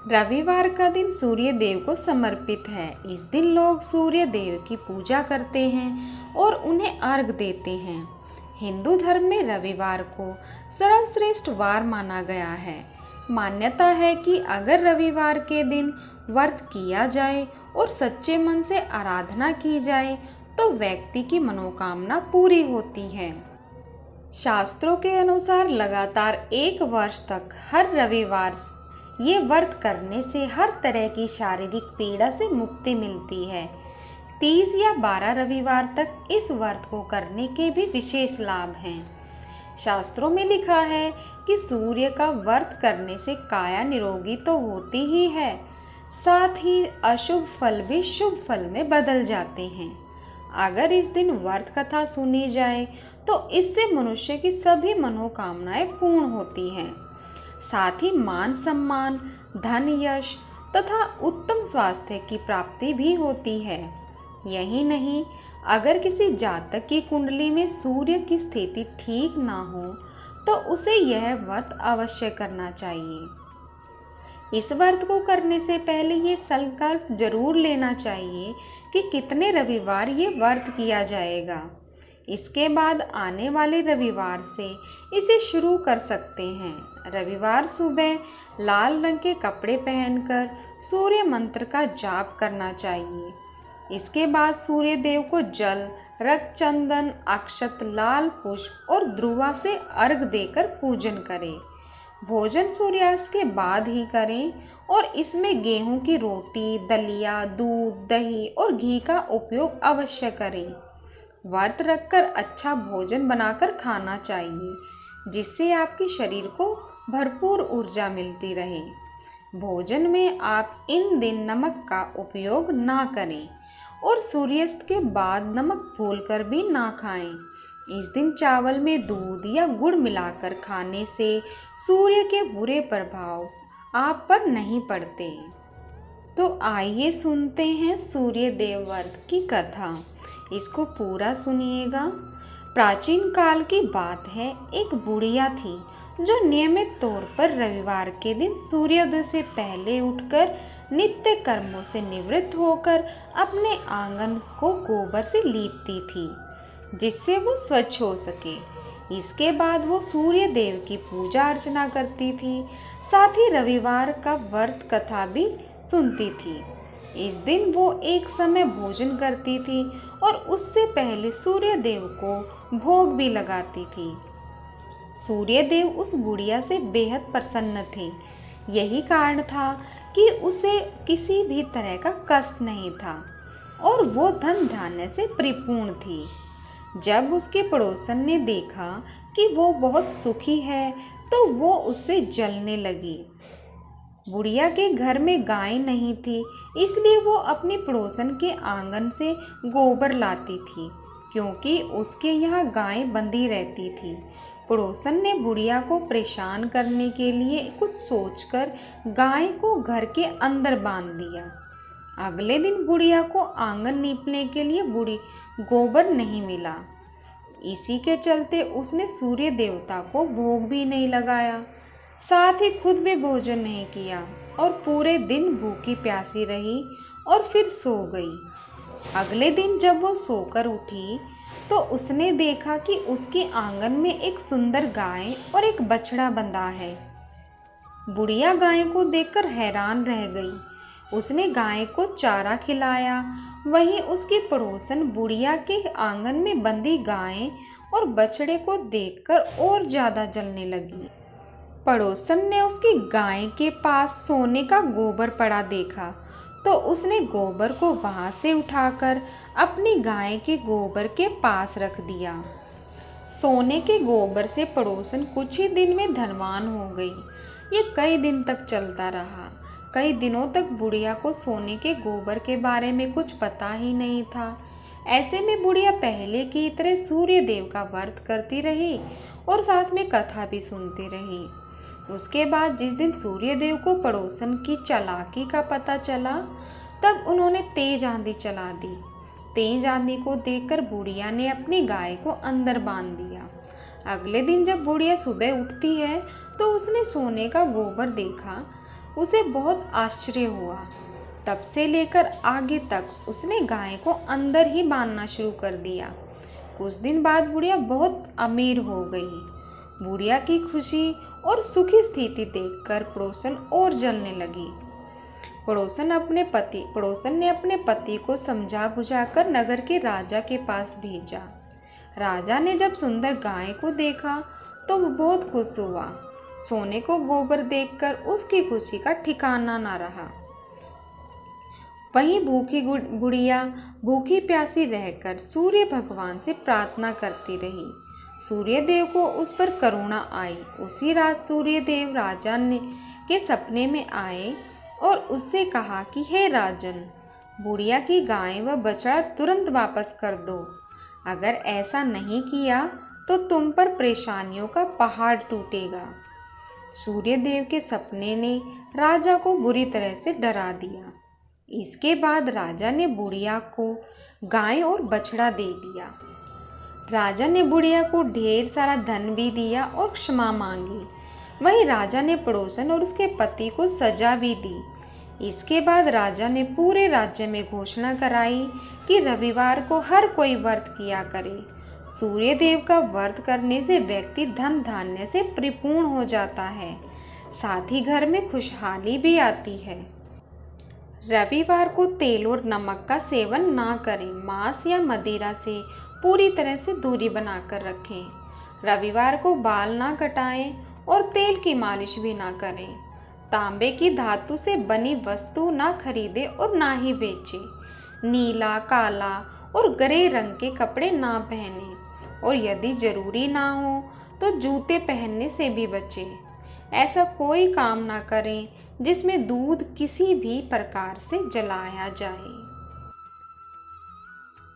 रविवार का दिन सूर्य देव को समर्पित है। इस दिन लोग सूर्य देव की पूजा करते हैं और उन्हें अर्घ देते हैं। हिंदू धर्म में रविवार को सर्वश्रेष्ठ वार माना गया है। मान्यता है कि अगर रविवार के दिन व्रत किया जाए और सच्चे मन से आराधना की जाए तो व्यक्ति की मनोकामना पूरी होती है। शास्त्रों के अनुसार लगातार 1 वर्ष तक हर रविवार ये व्रत करने से हर तरह की शारीरिक पीड़ा से मुक्ति मिलती है। 30 या 12 रविवार तक इस व्रत को करने के भी विशेष लाभ हैं। शास्त्रों में लिखा है कि सूर्य का व्रत करने से काया निरोगी तो होती ही है, साथ ही अशुभ फल भी शुभ फल में बदल जाते हैं। अगर इस दिन व्रत कथा सुनी जाए तो इससे मनुष्य की सभी मनोकामनाएं पूर्ण होती हैं। साथ ही मान सम्मान, धन, यश तथा उत्तम स्वास्थ्य की प्राप्ति भी होती है। यही नहीं, अगर किसी जातक की कुंडली में सूर्य की स्थिति ठीक ना हो तो उसे यह व्रत अवश्य करना चाहिए। इस व्रत को करने से पहले ये संकल्प जरूर लेना चाहिए कि कितने रविवार ये व्रत किया जाएगा। इसके बाद आने वाले रविवार से इसे शुरू कर सकते हैं। रविवार सुबह लाल रंग के कपड़े पहनकर सूर्य मंत्र का जाप करना चाहिए। इसके बाद सूर्य देव को जल, रक्त, चंदन, अक्षत, लाल पुष्प और ध्रुवा से अर्घ देकर पूजन करें। भोजन सूर्यास्त के बाद ही करें और इसमें गेहूं की रोटी, दलिया, दूध, दही और घी का उपयोग अवश्य करें। व्रत रखकर अच्छा भोजन बनाकर खाना चाहिए, जिससे आपके शरीर को भरपूर ऊर्जा मिलती रहे। भोजन में आप इन दिन नमक का उपयोग ना करें और सूर्यास्त के बाद नमक भूलकर भी ना खाएं। इस दिन चावल में दूध या गुड़ मिलाकर खाने से सूर्य के बुरे प्रभाव आप पर नहीं पड़ते। तो आइए सुनते हैं सूर्य देव व्रत की कथा। इसको पूरा सुनिएगा। प्राचीन काल की बात है, एक बुढ़िया थी जो नियमित तौर पर रविवार के दिन सूर्योदय से पहले उठकर नित्य कर्मों से निवृत्त होकर अपने आंगन को गोबर से लीपती थी, जिससे वो स्वच्छ हो सके। इसके बाद वो सूर्य देव की पूजा अर्चना करती थी, साथ ही रविवार का व्रत कथा भी सुनती थी। इस दिन वो एक समय भोजन करती थी और उससे पहले सूर्य देव को भोग भी लगाती थी। सूर्य देव उस बुढ़िया से बेहद प्रसन्न थे। यही कारण था कि उसे किसी भी तरह का कष्ट नहीं था और वो धन धान्य से परिपूर्ण थी। जब उसके पड़ोसन ने देखा कि वो बहुत सुखी है तो वो उससे जलने लगी। बुढ़िया के घर में गाय नहीं थी, इसलिए वो अपने पड़ोसन के आंगन से गोबर लाती थी, क्योंकि उसके यहाँ गाय बंधी रहती थी। पड़ोसन ने बुढ़िया को परेशान करने के लिए कुछ सोचकर गाय को घर के अंदर बांध दिया। अगले दिन बुढ़िया को आंगन नीपने के लिए गोबर नहीं मिला। इसी के चलते उसने सूर्य देवता को भोग भी नहीं लगाया, साथ ही खुद भी भोजन नहीं किया और पूरे दिन भूखी प्यासी रही और फिर सो गई। अगले दिन जब वो सोकर उठी तो उसने देखा कि उसके आंगन में एक सुंदर गाय और एक बछड़ा बंधा है। बुढ़िया गाय को देखकर हैरान रह गई। उसने गाय को चारा खिलाया। वहीं उसकी पड़ोसन बुढ़िया के आंगन में बंधी गाय और बछड़े को देखकर और ज़्यादा जलने लगी। पड़ोसन ने उसकी गाय के पास सोने का गोबर पड़ा देखा तो उसने गोबर को वहां से उठाकर अपनी गाय के गोबर के पास रख दिया। सोने के गोबर से पड़ोसन कुछ ही दिन में धनवान हो गई। ये कई दिन तक चलता रहा। कई दिनों तक बुढ़िया को सोने के गोबर के बारे में कुछ पता ही नहीं था। ऐसे में बुढ़िया पहले की तरह सूर्य देव का व्रत करती रही और साथ में कथा भी सुनती रही। उसके बाद जिस दिन सूर्य देव को पड़ोसन की चालाकी का पता चला, तब उन्होंने तेज आंधी चला दी। तेज आंधी को देखकर बुढ़िया ने अपनी गाय को अंदर बांध दिया। अगले दिन जब बुढ़िया सुबह उठती है तो उसने सोने का गोबर देखा। उसे बहुत आश्चर्य हुआ। तब से लेकर आगे तक उसने गाय को अंदर ही बांधना शुरू कर दिया। कुछ दिन बाद बुढ़िया बहुत अमीर हो गई। बुढ़िया की खुशी और सुखी स्थिति देखकर पड़ोसन और जलने लगी। पड़ोसन ने अपने पति को समझा बुझाकर नगर के राजा के पास भेजा। राजा ने जब सुंदर गाय को देखा तो वो बहुत खुश हुआ। सोने को गोबर देखकर उसकी खुशी का ठिकाना ना रहा। वहीं बुढ़िया भूखी प्यासी रहकर सूर्य भगवान से प्रार्थना करती रही। सूर्य देव को उस पर करुणा आई। उसी रात सूर्य देव राजा के सपने में आए और उससे कहा कि हे राजन, बुढ़िया की गाय व बछड़ा तुरंत वापस कर दो। अगर ऐसा नहीं किया तो तुम पर परेशानियों का पहाड़ टूटेगा। सूर्य देव के सपने ने राजा को बुरी तरह से डरा दिया। इसके बाद राजा ने बुढ़िया को गाय और बछड़ा दे दिया। राजा ने बुढ़िया को ढेर सारा धन भी दिया और क्षमा मांगी। वहीं राजा ने पड़ोसन और उसके पति को सजा भी दी। इसके बाद राजा ने पूरे राज्य में घोषणा कराई कि रविवार को हर कोई व्रत किया करे। सूर्य देव का व्रत करने से व्यक्ति धन धान्य से परिपूर्ण हो जाता है, साथ ही घर में खुशहाली भी आती है। रविवार को तेल और नमक का सेवन ना करें। मांस या मदिरा से पूरी तरह से दूरी बनाकर रखें। रविवार को बाल ना कटाएं और तेल की मालिश भी ना करें। तांबे की धातु से बनी वस्तु ना खरीदें और ना ही बेचें। नीला, काला और ग्रे रंग के कपड़े ना पहनें और यदि जरूरी ना हो तो जूते पहनने से भी बचें। ऐसा कोई काम ना करें जिसमें दूध किसी भी प्रकार से जलाया जाए।